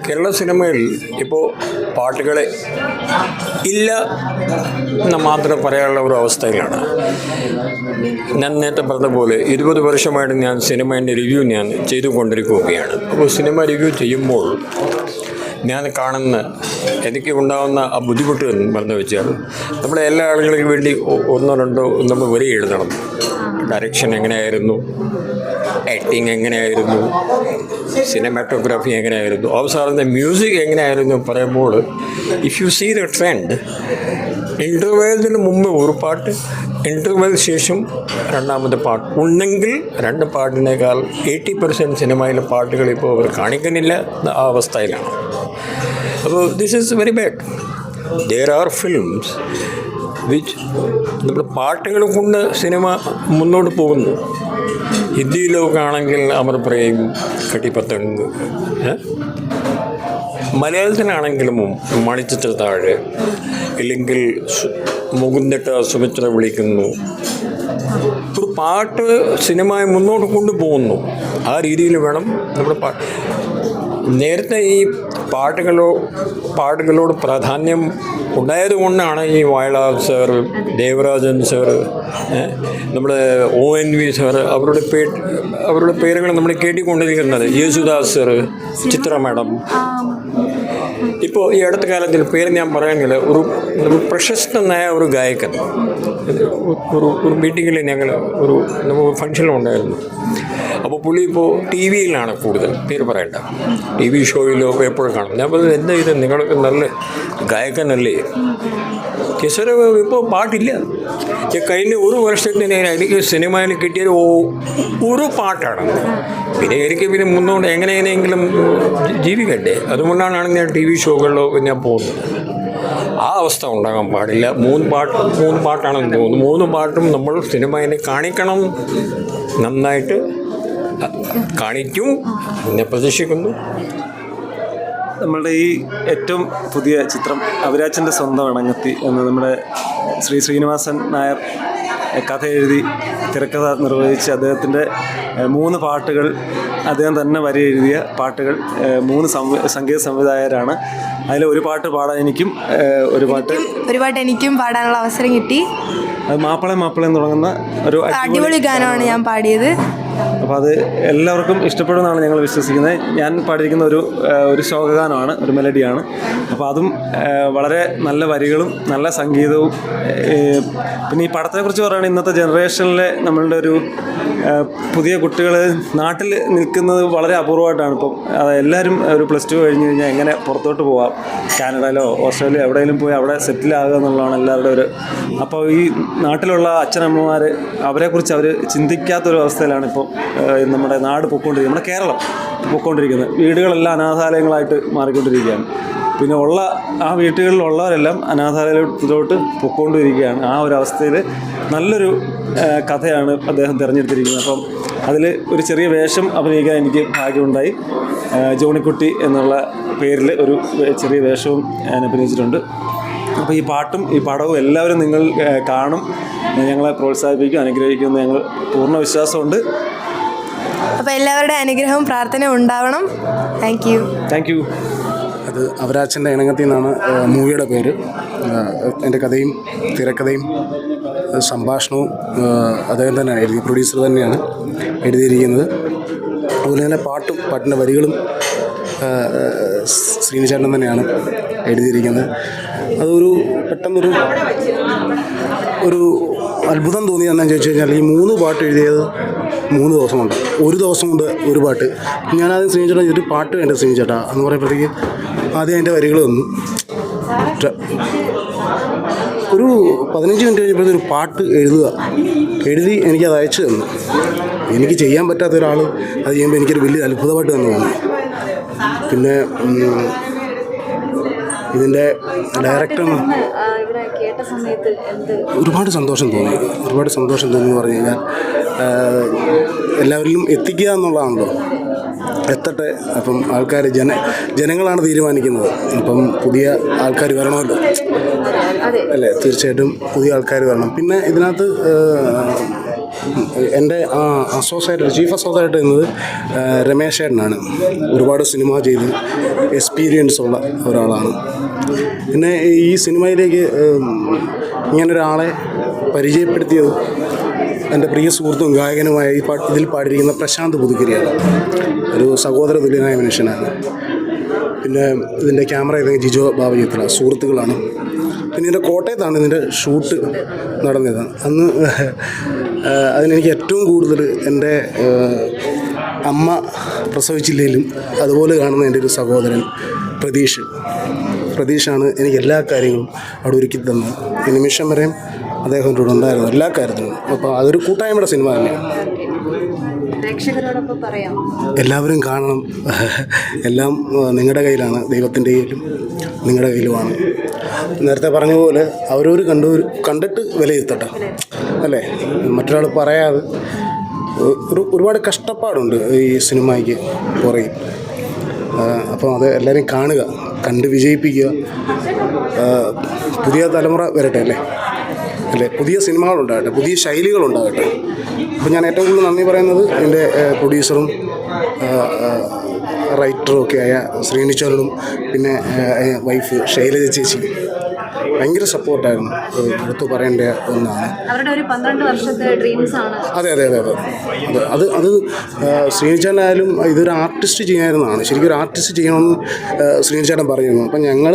കേരള സിനിമയിൽ ഇപ്പോൾ പാട്ടുകളെ ഇല്ല എന്ന് മാത്രം പറയാനുള്ള ഒരു അവസ്ഥയിലാണ്. ഞാൻ നേരത്തെ പറഞ്ഞ പോലെ 20 വർഷമായിട്ട് ഞാൻ സിനിമേൻ്റെ റിവ്യൂ ഞാൻ ചെയ്തുകൊണ്ടിരിക്കുകയാണ്. അപ്പോൾ സിനിമ റിവ്യൂ ചെയ്യുമ്പോൾ ഞാൻ കാണുന്ന എനിക്ക് ഉണ്ടാകുന്ന ആ ബുദ്ധിമുട്ട് എന്ന് പറഞ്ഞു വെച്ചാൽ നമ്മളെ എല്ലാ ആളുകൾക്കും വേണ്ടി ഒന്നോ രണ്ടോ നമ്മൾ വരി എഴുതണം. ഡയറക്ഷൻ എങ്ങനെയായിരുന്നു, ആക്ടിങ് എങ്ങനെയായിരുന്നു, സിനിമാറ്റോഗ്രാഫി എങ്ങനെയായിരുന്നു, അവസാനത്തെ മ്യൂസിക് എങ്ങനെയായിരുന്നു പറയുമ്പോൾ if you see the trend, ഇൻ്റർവെല്ലിന് മുമ്പ് ഒരു പാട്ട്, ഇൻ്റർവെൽ ശേഷം രണ്ടാമത്തെ പാട്ട് ഉണ്ടെങ്കിൽ രണ്ട് പാട്ടിനേക്കാൾ 80% സിനിമയിലെ പാട്ടുകൾ ഇപ്പോൾ അവർ കാണിക്കുന്നില്ല ആ അവസ്ഥയിലാണ്. അപ്പോൾ this is very bad. There are films which നമ്മുടെ പാട്ടുകൾ കൊണ്ട് സിനിമ മുന്നോട്ട് പോകുന്നു. ഹിന്ദിയിലൊക്കെ ആണെങ്കിൽ അമർ പ്രേം, കട്ടി പത്തങ്ക്, മലയാളത്തിലാണെങ്കിലും മണിച്ചിത്ര താഴെ, ഇല്ലെങ്കിൽ മുകുന്ദട്ട സുമിത്ര വിളിക്കുന്നു. ഒരു പാട്ട് സിനിമയെ മുന്നോട്ട് കൊണ്ടുപോകുന്നു. ആ രീതിയിൽ വേണം നമ്മുടെ നേരത്തെ ഈ പാട്ടുകളോട് പ്രാധാന്യം ഉണ്ടായതുകൊണ്ടാണ് ഈ വയലാർ സാർ, ദേവരാജൻ സാർ, നമ്മുടെ ONV സാർ, അവരുടെ പേരുകൾ നമ്മൾ കേട്ടിക്കൊണ്ടിരിക്കുന്നത്. യേശുദാസ് സാർ, ചിത്ര മാഡം. ഇപ്പോൾ ഈ അടുത്ത കാലത്തിൽ പേര് ഞാൻ പറയാനില്ല, ഒരു പ്രശസ്തനായ ഒരു ഗായകൻ ഒരു മീറ്റിങ്ങിൽ നമുക്ക് ഫംഗ്ഷനിലുണ്ടായിരുന്നു. അപ്പോൾ പുള്ളി ഇപ്പോൾ TV യിലാണ് കൂടുതൽ, പേര് പറയണ്ട, TV ഷോയിലോ എപ്പോഴും കാണും. ഞാൻ പറഞ്ഞത് എന്താ ഇത്, നിങ്ങൾക്ക് നല്ല ഗായകനല്ലേ? സാർ ഇപ്പോൾ പാട്ടില്ല. കഴിഞ്ഞ ഒരു വർഷത്തിന് എനിക്ക് സിനിമയിൽ കിട്ടിയത് ഒരു പാട്ടാണ്. പിന്നെ മുന്നോട്ട് എങ്ങനെയെങ്കിലും ജീവിക്കട്ടെ. അതുകൊണ്ടാണ് ഞാൻ TV ഷോകളിലോ ഞാൻ പോകുന്നത്. ആ അവസ്ഥ ഉണ്ടാകാൻ പാടില്ല. മൂന്ന് പാട്ടാണെന്ന് തോന്നുന്നു. 3 പാട്ടും നമ്മൾ സിനിമയെ കാണിക്കണം, നന്നായിട്ട് കാണിക്കും എന്നെ പ്രതീക്ഷിക്കുന്നു. നമ്മളുടെ ഈ ഏറ്റവും പുതിയ ചിത്രം അവിരാച്ചൻ്റെ സ്വന്തം ഇണങ്ങത്തി എന്ന് നമ്മുടെ ശ്രീനിവാസൻ നായർ കഥ എഴുതി തിരക്കഥ നിർവഹിച്ച് അദ്ദേഹത്തിൻ്റെ 3 പാട്ടുകൾ, അദ്ദേഹം തന്നെ വരി എഴുതിയ പാട്ടുകൾ, 3 സംഗീത സംവിധായകരാണ്. അതിൽ ഒരു പാട്ട് പാടാൻ എനിക്കും ഒരു പാട്ട് എനിക്കും പാടാനുള്ള അവസരം കിട്ടി. അത് മാപ്പിള എന്ന് തുടങ്ങുന്ന ഒരു അടിപൊളി ഗാനമാണ് ഞാൻ പാടിയത്. അപ്പോൾ അത് എല്ലാവർക്കും ഇഷ്ടപ്പെടുമെന്നാണ് ഞങ്ങൾ വിശ്വസിക്കുന്നത്. ഞാൻ പാടിയിരിക്കുന്ന ഒരു ശോകഗാനമാണ്, ഒരു മെലഡിയാണ്. അപ്പോൾ അതും വളരെ നല്ല വരികളും നല്ല സംഗീതവും. പിന്നെ ഈ പടത്തെക്കുറിച്ച് പറയുകയാണെങ്കിൽ ഇന്നത്തെ ജനറേഷനിലെ നമ്മളുടെ ഒരു പുതിയ കുട്ടികൾ നാട്ടിൽ നിൽക്കുന്നത് വളരെ അപൂർവമായിട്ടാണ്. ഇപ്പം എല്ലാവരും ഒരു +2 കഴിഞ്ഞ് കഴിഞ്ഞാൽ എങ്ങനെ പുറത്തോട്ട് പോകാം, കാനഡയിലോ ഓസ്ട്രേലിയ എവിടെയെങ്കിലും പോയി അവിടെ സെറ്റിലാകുക എന്നുള്ളതാണ് എല്ലാവരുടെ ഒരു. അപ്പോൾ ഈ നാട്ടിലുള്ള അച്ഛനമ്മമാർ അവരെക്കുറിച്ച് അവർ ചിന്തിക്കാത്തൊരു അവസ്ഥയിലാണ് ഇപ്പോൾ നമ്മുടെ നാട് പൊയ്ക്കൊണ്ടിരിക്കുന്നത്, നമ്മുടെ കേരളം പൊയ്ക്കൊണ്ടിരിക്കുന്നത്. വീടുകളെല്ലാം അനാഥാലയങ്ങളായിട്ട് മാറിക്കൊണ്ടിരിക്കുകയാണ്. പിന്നെ ആ വീട്ടുകളിലുള്ളവരെല്ലാം അനാഥാലയത്തിലോട്ട് പൊയ്ക്കൊണ്ടിരിക്കുകയാണ്. ആ ഒരു അവസ്ഥയിൽ നല്ലൊരു കഥയാണ് അദ്ദേഹം തിരഞ്ഞെടുത്തിരിക്കുന്നത്. അപ്പം അതിൽ ഒരു ചെറിയ വേഷം അഭിനയിക്കാൻ എനിക്ക് ഭാഗ്യമുണ്ടായി. ജോണിക്കുട്ടി എന്നുള്ള പേരിൽ ഒരു ചെറിയ വേഷവും ഞാൻ അഭിനയിച്ചിട്ടുണ്ട്. അപ്പോൾ ഈ പാട്ടും ഈ പടവും എല്ലാവരും നിങ്ങൾ കാണും, ഞങ്ങളെ പ്രോത്സാഹിപ്പിക്കും, അനുഗ്രഹിക്കുമെന്ന് ഞങ്ങൾ പൂർണ്ണ വിശ്വാസമുണ്ട്. അപ്പോൾ എല്ലാവരുടെ അനുഗ്രഹവും പ്രാർത്ഥനയും ഉണ്ടാവണം. Thank you. അത് അവരാച്ചൻ്റെ ഇണങ്ങത്തി എന്നാണ് മൂവിയുടെ പേര്. എൻ്റെ കഥയും തിരക്കഥയും സംഭാഷണവും അദ്ദേഹം തന്നെയാണ് എഴുതി, പ്രൊഡ്യൂസർ തന്നെയാണ് എഴുതിയിരിക്കുന്നത്. അതുപോലെ തന്നെ പാട്ടിൻ്റെ വരികളും ശ്രീനിചേട്ടൻ തന്നെയാണ് എഴുതിയിരിക്കുന്നത്. അതൊരു പെട്ടെന്നൊരു അത്ഭുതം തോന്നി എന്നാന്ന് ചോദിച്ചു കഴിഞ്ഞാൽ ഈ 3 പാട്ട് എഴുതിയത് 3 ദിവസം കൊണ്ട്, ഒരു ദിവസം കൊണ്ട് ഒരു പാട്ട്. ഞാനാദ്യം ശ്രീനിചേട്ടാ ഒരു പാട്ട് വേണ്ട ശ്രീനിചേട്ടാ എന്ന് പറയുമ്പോഴത്തേക്ക് ആദ്യം അതിൻ്റെ വരികൾ വന്നു. ഒരു 15 മിനിറ്റ് കഴിഞ്ഞപ്പോഴത്തെ ഒരു പാട്ട് എഴുതി എനിക്കത് അയച്ചു തന്നു. എനിക്ക് ചെയ്യാൻ പറ്റാത്ത ഒരാൾ അത് ചെയ്യുമ്പോൾ എനിക്കൊരു വലിയ അത്ഭുതമായിട്ട് തന്നെ തോന്നി. പിന്നെ ഇതിൻ്റെ ഡയറക്ടർ ഒരുപാട് സന്തോഷം തോന്നി എന്ന് പറഞ്ഞു കഴിഞ്ഞാൽ എല്ലാവരിലും എത്തിക്കുക എന്നുള്ളതാണല്ലോ. എത്തട്ടെ. അപ്പം ആൾക്കാർ ജനങ്ങളാണ് തീരുമാനിക്കുന്നത്. അപ്പം പുതിയ ആൾക്കാർ വരണമല്ലോ അല്ലേ? തീർച്ചയായിട്ടും പുതിയ ആൾക്കാർ വരണം. പിന്നെ ഇതിനകത്ത് എൻ്റെ ചീഫ് അസോസിയേറ്റ് എന്നത് രമേശ് ചേട്ടനാണ്. ഒരുപാട് സിനിമ ചെയ്ത് എക്സ്പീരിയൻസ് ഉള്ള ഒരാളാണ്. പിന്നെ ഈ സിനിമയിലേക്ക് ഇങ്ങനൊരാളെ പരിചയപ്പെടുത്തിയത് എൻ്റെ പ്രിയ സുഹൃത്തും ഗായകനുമായ ഇതിൽ പാടിയിരിക്കുന്ന പ്രശാന്ത് പുതുക്കരിയാണ്. ഒരു സഹോദര തുല്യനായ മനുഷ്യനാണ്. പിന്നെ ഇതിൻ്റെ ക്യാമറ ചെയ്ത ജിജോ ബാബുചിത്ര സുഹൃത്തുക്കളാണ്. പിന്നെ ഇതിൻ്റെ കോട്ടയത്താണ് ഇതിൻ്റെ ഷൂട്ട് നടന്നത്. അന്ന് അതിനെനിക്ക് ഏറ്റവും കൂടുതൽ എൻ്റെ അമ്മ പ്രസവിച്ചില്ലെങ്കിലും അതുപോലെ കാണുന്ന എൻ്റെ ഒരു സഹോദരൻ പ്രതീഷാണ് എനിക്ക് എല്ലാ കാര്യങ്ങളും അവിടെ ഒരുക്കി തന്നത്. ഈ നിമിഷം വരെയും അദ്ദേഹം ഇവിടെ ഉണ്ടായിരുന്നു എല്ലാ കാര്യത്തിലും. അപ്പോൾ അതൊരു കൂട്ടായ്മയുടെ സിനിമ തന്നെയാണ്. എല്ലാവരും കാണണം. എല്ലാം നിങ്ങളുടെ കയ്യിലാണ്, ദൈവത്തിൻ്റെ കയ്യിലും നിങ്ങളുടെ കയ്യിലുമാണ്. നേരത്തെ പറഞ്ഞ പോലെ അവരവർ കണ്ടിട്ട് വിലയിരുത്തട്ടെ അല്ലേ. മറ്റൊരാൾ പറയാതെ ഒരുപാട് കഷ്ടപ്പാടുണ്ട് ഈ സിനിമയ്ക്ക് പുറകിൽ. അപ്പോൾ അത് എല്ലാവരും കാണുക, കണ്ട് വിജയിപ്പിക്കുക. പുതിയ തലമുറ വരട്ടെ അല്ലേ, പുതിയ സിനിമകളുണ്ടാകട്ടെ, പുതിയ ശൈലികളുണ്ടാകട്ടെ. അപ്പോൾ ഞാൻ ഏറ്റവും കൂടുതൽ നന്ദി പറയുന്നത് എൻ്റെ പ്രൊഡ്യൂസറും റൈറ്ററും ഒക്കെ ആയ ശ്രീനിച്ചോനും പിന്നെ വൈഫ് ശൈലജ ചേച്ചി ഭയങ്കര സപ്പോർട്ടായിരുന്നു. എടുത്തു പറയേണ്ട ഒന്നാണ്. അവരുടെ ഒരു 12 വർഷത്തെ ഡ്രീംസ് ആണ്. അതെ അത് ശ്രീനിച്ചേട്ടനായാലും ഇതൊരു ആർട്ടിസ്റ്റ് ചെയ്യാവുന്നതാണ്. ശരിക്കും ഒരു ആർട്ടിസ്റ്റ് ചെയ്യണമെന്ന് ശ്രീനിച്ചേട്ടൻ പറയുന്നു. അപ്പം ഞങ്ങൾ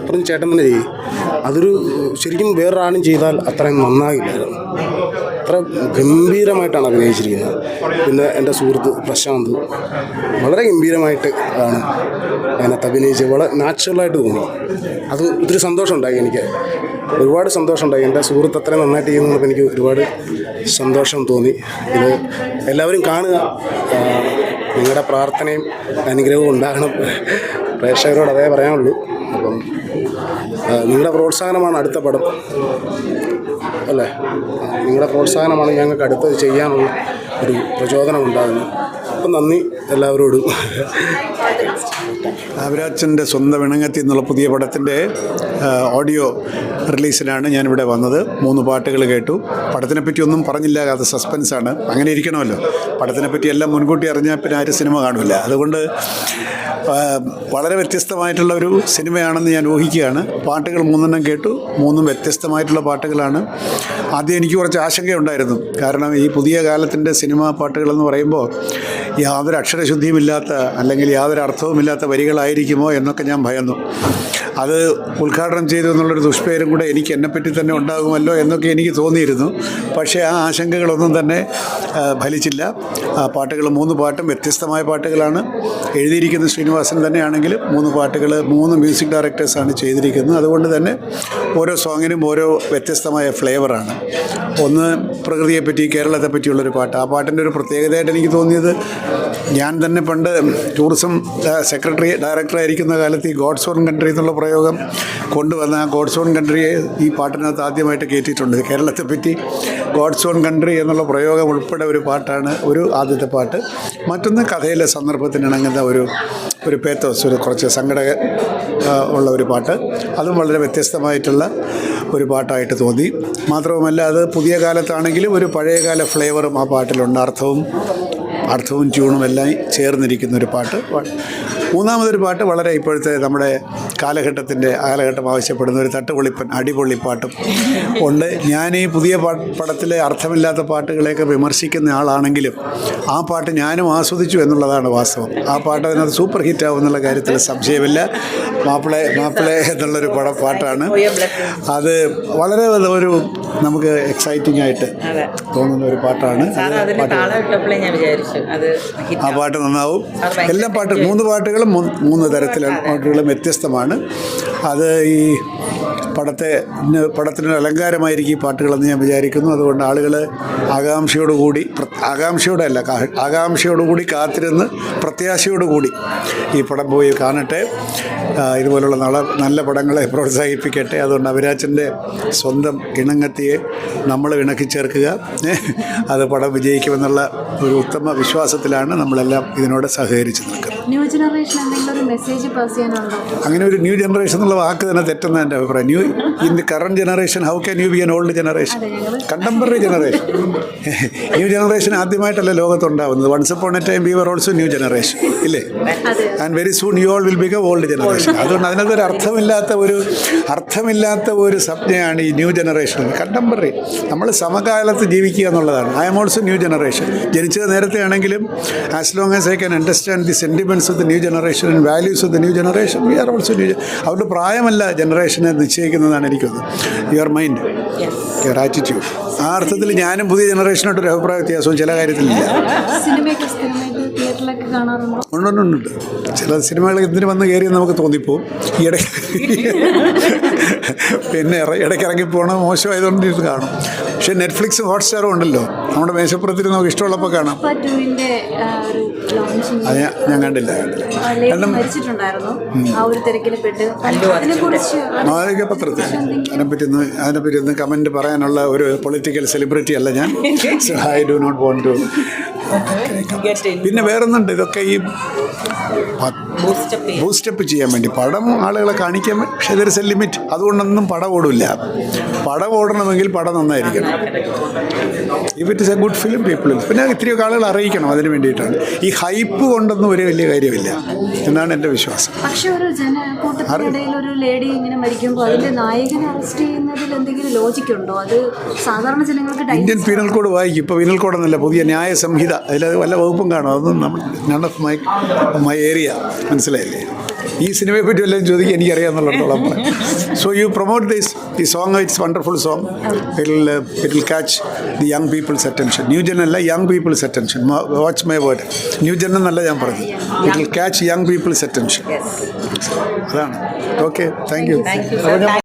പറഞ്ഞ് ചേട്ടൻ തന്നെ ചെയ്യും. അതൊരു ശരിക്കും വേറൊരാളും ചെയ്താൽ അത്രയും നന്നാകില്ലായിരുന്നു. അത്ര ഗംഭീരമായിട്ടാണ് അഭിനയിച്ചിരിക്കുന്നത്. പിന്നെ എൻ്റെ സുഹൃത്ത് പ്രശാന്ത് വളരെ ഗംഭീരമായിട്ട് ആണ് അതിനകത്ത് അഭിനയിച്ച് വളരെ നാച്ചുറലായിട്ട് തോന്നി. അത് ഒത്തിരി സന്തോഷമുണ്ടായി. എനിക്ക് ഒരുപാട് സന്തോഷമുണ്ടായി. എൻ്റെ സുഹൃത്ത് അത്രയും നന്നായിട്ട് ചെയ്യുന്നപ്പോൾ എനിക്ക് ഒരുപാട് സന്തോഷം തോന്നി. ഇത് എല്ലാവരും കാണുക. നിങ്ങളുടെ പ്രാർത്ഥനയും അനുഗ്രഹവും ഉണ്ടാകണം. പ്രേക്ഷകരോട് അതേ പറയാനുള്ളൂ. അപ്പം നിങ്ങളുടെ പ്രോത്സാഹനമാണ് അടുത്ത പടം അല്ലേ. നിങ്ങളുടെ പ്രോത്സാഹനമാണ് ഞങ്ങൾക്ക് അടുത്തത് ചെയ്യാനുള്ള ഒരു പ്രചോദനം ഉണ്ടാകുന്നത്. അപ്പം നന്ദി എല്ലാവരോടും. അവരാച്ചൻ്റെ സ്വന്തം ഇണങ്ങത്തി എന്നുള്ള പുതിയ പടത്തിൻ്റെ ഓഡിയോ റിലീസിനാണ് ഞാനിവിടെ വന്നത്. 3 പാട്ടുകൾ കേട്ടു. പടത്തിനെപ്പറ്റി ഒന്നും പറഞ്ഞില്ല, അത് സസ്പെൻസാണ്. അങ്ങനെ ഇരിക്കണമല്ലോ. പടത്തിനെപ്പറ്റി എല്ലാം മുൻകൂട്ടി അറിഞ്ഞാൽ പിന്നെ ആരും സിനിമ കാണില്ല. അതുകൊണ്ട് വളരെ വ്യത്യസ്തമായിട്ടുള്ള ഒരു സിനിമയാണെന്ന് ഞാൻ ഊഹിക്കുകയാണ്. പാട്ടുകൾ 3 കേട്ടു. 3 വ്യത്യസ്തമായിട്ടുള്ള പാട്ടുകളാണ്. ആദ്യം എനിക്ക് കുറച്ച് ആശങ്കയുണ്ടായിരുന്നു. കാരണം ഈ പുതിയ കാലത്തിൻ്റെ സിനിമാ പാട്ടുകളെന്ന് പറയുമ്പോൾ യാതൊരു അക്ഷരശുദ്ധിയുമില്ലാത്ത അല്ലെങ്കിൽ യാതൊരു അർത്ഥവുമില്ലാത്ത വരികളായിരിക്കുമോ എന്നൊക്കെ ഞാൻ ഭയന്നു. അത് ഉദ്ഘാടനം ചെയ്തു എന്നുള്ളൊരു ദുഷ്പേരും കൂടെ എനിക്ക് എന്നെപ്പറ്റി തന്നെ ഉണ്ടാകുമല്ലോ എന്നൊക്കെ എനിക്ക് തോന്നിയിരുന്നു. പക്ഷേ ആ ആശങ്കകളൊന്നും തന്നെ ഫലിച്ചില്ല. പാട്ടുകൾ 3 പാട്ടും വ്യത്യസ്തമായ പാട്ടുകളാണ്. എഴുതിയിരിക്കുന്ന ശ്രീനിവാസൻ തന്നെയാണെങ്കിലും 3 പാട്ടുകൾ 3 മ്യൂസിക് ഡയറക്ടേഴ്സാണ് ചെയ്തിരിക്കുന്നത്. അതുകൊണ്ട് തന്നെ ഓരോ സോങ്ങിനും ഓരോ വ്യത്യസ്തമായ ഫ്ലേവറാണ്. ഒന്ന് പ്രകൃതിയെപ്പറ്റി, കേരളത്തെ പറ്റിയുള്ളൊരു പാട്ട്. ആ പാട്ടിൻ്റെ ഒരു പ്രത്യേകതയായിട്ട് എനിക്ക് തോന്നിയത്, ഞാൻ തന്നെ പണ്ട് ടൂറിസം ഡയറക്ടറായിരിക്കുന്ന കാലത്ത് ഈ ഗോഡ്സ് ഓൺ കൺട്രി എന്നുള്ള പ്രയോഗം കൊണ്ടുവന്ന ആ ഗോഡ്സ് ഓൺ കൺട്രിയെ ഈ പാട്ടിനകത്ത് ആദ്യമായിട്ട് കയറ്റിയിട്ടുണ്ട്. കേരളത്തെപ്പറ്റി ഗോഡ്സ് ഓൺ കൺട്രി എന്നുള്ള പ്രയോഗം ഉൾപ്പെടെ ഒരു പാട്ടാണ് ആദ്യത്തെ പാട്ട്. മറ്റൊന്ന് കഥയിലെ സന്ദർഭത്തിനിണങ്ങുന്ന ഒരു പേത്തോസ്, ഒരു കുറച്ച് സങ്കട ഉള്ള ഒരു പാട്ട്. അതും വളരെ വ്യത്യസ്തമായിട്ടുള്ള ഒരു പാട്ടായിട്ട് തോന്നി. മാത്രവുമല്ല, അത് പുതിയ കാലത്താണെങ്കിലും ഒരു പഴയകാല ഫ്ലേവറും ആ പാട്ടിലുണ്ട്. അർത്ഥവും ട്യൂണും എല്ലാം ചേർന്നിരിക്കുന്ന ഒരു പാട്ട്. 3-മതൊരു പാട്ട് വളരെ ഇപ്പോഴത്തെ നമ്മുടെ കാലഘട്ടം ആവശ്യപ്പെടുന്ന ഒരു തട്ടുപൊളിപ്പൻ അടിപൊളിപ്പാട്ടും ഉണ്ട്. ഞാൻ ഈ പുതിയ പടത്തിലെ അർത്ഥമില്ലാത്ത പാട്ടുകളെയൊക്കെ വിമർശിക്കുന്ന ആളാണെങ്കിലും ആ പാട്ട് ഞാനും ആസ്വദിച്ചു എന്നുള്ളതാണ് വാസ്തവം. ആ പാട്ട് അതിനകത്ത് സൂപ്പർ ഹിറ്റാവും എന്നുള്ള കാര്യത്തിൽ സംശയമില്ല. മാപ്പിളെ എന്നുള്ളൊരു പാട്ടാണ്. അത് വളരെ ഒരു നമുക്ക് എക്സൈറ്റിംഗ് ആയിട്ട് തോന്നുന്ന ഒരു പാട്ടാണ്. ആ പാട്ട് നന്നാവും. എല്ലാ പാട്ടും 3 പാട്ടുകളും 3 തരത്തിലുള്ള പാട്ടുകളും വ്യത്യസ്തമാണ്. അത് ഈ പടത്തിനൊരു അലങ്കാരമായിരിക്കും ഈ പാട്ടുകളെന്ന് ഞാൻ വിചാരിക്കുന്നു. അതുകൊണ്ട് ആളുകൾ ആകാംക്ഷയോടുകൂടി കാത്തിരുന്ന് പ്രത്യാശയോടുകൂടി ഈ പടം പോയി കാണട്ടെ. ഇതുപോലുള്ള നല്ല പടങ്ങളെ പ്രോത്സാഹിപ്പിക്കട്ടെ. അതുകൊണ്ട് അവരാച്ചൻ്റെ സ്വന്തം ഇണങ്ങത്തിയെ നമ്മൾ ഇണക്കി ചേർക്കുക. അത് പടം വിജയിക്കുമെന്നുള്ള ഒരു ഉത്തമ വിശ്വാസത്തിലാണ് നമ്മളെല്ലാം ഇതിനോട് സഹകരിച്ച് നിൽക്കുന്നത്. ന്യൂ ജനറേഷൻ എന്തെങ്കിലും ഒരു മെസ്സേജ് പാസ് ചെയ്യാനുണ്ടോ? അങ്ങനെ ഒരു ന്യൂ ജനറേഷൻ എന്നുള്ള വാക്ക് തന്നെ തെറ്റെന്ന് എൻ്റെ അഭിപ്രായം. New in the current generation how can you be an old generation? Contemporary generation. New generation ആദ്യമായിട്ടല്ല ലോകത്തുണ്ടാവുന്നത്. Once upon a time we were also new generation, ഇല്ലേ? And very soon you all will become old generation. അതുകൊണ്ട് അതിനകത്തൊരു അർത്ഥമില്ലാത്ത ഒരു സംജ്ഞയാണ് ഈ new generation. Contemporary, നമ്മൾ സമകാലത്ത് ജീവിക്കുക എന്നുള്ളതാണ്. I am also new generation. ജനിച്ചത് നേരത്തെ ആണെങ്കിലും as long as I can understand the sentiments of the new generation and values of the new generation V are also new. അവരുടെ പ്രായമല്ല ജനറേഷനെ നിശ്ചയിക്കുന്നതാണ് എനിക്കൊന്ന്. Your mind, your attitude. ആ അർത്ഥത്തിൽ ഞാനും പുതിയ ജനറേഷനായിട്ടൊരു അഭിപ്രായ വ്യത്യാസവും ചില കാര്യത്തിലില്ല. സിനിമയൊക്കെ സ്ഥിരമായിട്ട് തിയേറ്ററിലൊക്കെ കാണാറുണ്ടോ? ഉണ്ട്. ചില സിനിമകൾ എന്തിനു വന്ന് കയറിയെന്ന് നമുക്ക് തോന്നിപ്പോവും. ഈ ഇടയ്ക്ക് പിന്നെ ഇടയ്ക്കിറങ്ങി പോകണം മോശമായതുകൊണ്ട് ഇത് കാണും. പക്ഷേ നെറ്റ്ഫ്ലിക്സും ഹോട്ട്സ്റ്റാറും ഉണ്ടല്ലോ, നമ്മുടെ മേശപ്പുറത്തിൽ നമുക്ക് ഇഷ്ടമുള്ളപ്പോൾ കാണാം. അത് ഞാൻ കണ്ടില്ല. കാരണം മരിച്ചിട്ടുണ്ടായിരുന്നു ആ ഒരു തിരക്കിൽ പെട്ട്. അതിനെക്കുറിച്ച് മാലിക പത്രത്തിൽ അതിനെപ്പറ്റി ഒന്ന് കമൻറ്റ് പറയാനുള്ള ഒരു പൊളിറ്റിക്കൽ സെലിബ്രിറ്റി അല്ല ഞാൻ. I do not want to. പിന്നെ വേറൊന്നുണ്ട്, ഇതൊക്കെ ഈ ബൂസ്റ്റപ്പ് ചെയ്യാൻ വേണ്ടി പടം ആളുകളെ കാണിക്കാൻ വേണ്ടി. പക്ഷേ ഇതൊരു ലിമിറ്റ്. അതുകൊണ്ടൊന്നും പടം ഓടില്ല. പടം ഓടണമെങ്കിൽ പടം നന്നായിരിക്കണം. If it is a good film people. പിന്നെ ഇത്തിരിയൊക്കെ ആളുകൾ അറിയിക്കണം. അതിന് വേണ്ടിയിട്ടാണ്. ഈ ഹൈപ്പ് കൊണ്ടൊന്നും ഒരു വലിയ കാര്യമില്ല എന്നാണ് എൻ്റെ വിശ്വാസം. പക്ഷെ ഒരു ജനക്കൂട്ടത്തിനിടയിൽ ഒരു ലേഡി ഇങ്ങനെ മരിക്കുമ്പോൾ അതിന്റെ നായകനെ അറസ്റ്റ് ചെയ്യുന്നതിൽ എന്തെങ്കിലും ലോജിക്കുണ്ടോ? അത് സാധാരണ ജനങ്ങൾക്ക് ഇന്ത്യൻ പീനൽ കോഡ് വായിക്കും. ഇപ്പോൾ പീനൽ കോഡെന്നല്ല, പുതിയ ന്യായ സംഹിത. അതിലത് വല്ല വകുപ്പും കാണും. അതൊന്നും നൺ ഓഫ് മൈ ഏരിയ. മനസ്സിലായില്ലേ? ഈ സിനിമയെ പറ്റി വല്ലതും ചോദിക്കുക എനിക്കറിയാമെന്നുള്ളിടത്തോളം. സോ യു പ്രൊമോട്ട് ഈ song. It's wonderful song. It will catch the young people's attention. New gen അല്ല, young people's attention. Watch my word. New gen എന്നല്ല ഞാൻ പറഞ്ഞു. It will catch young people's attention. അതാണ്. Okay, thank U.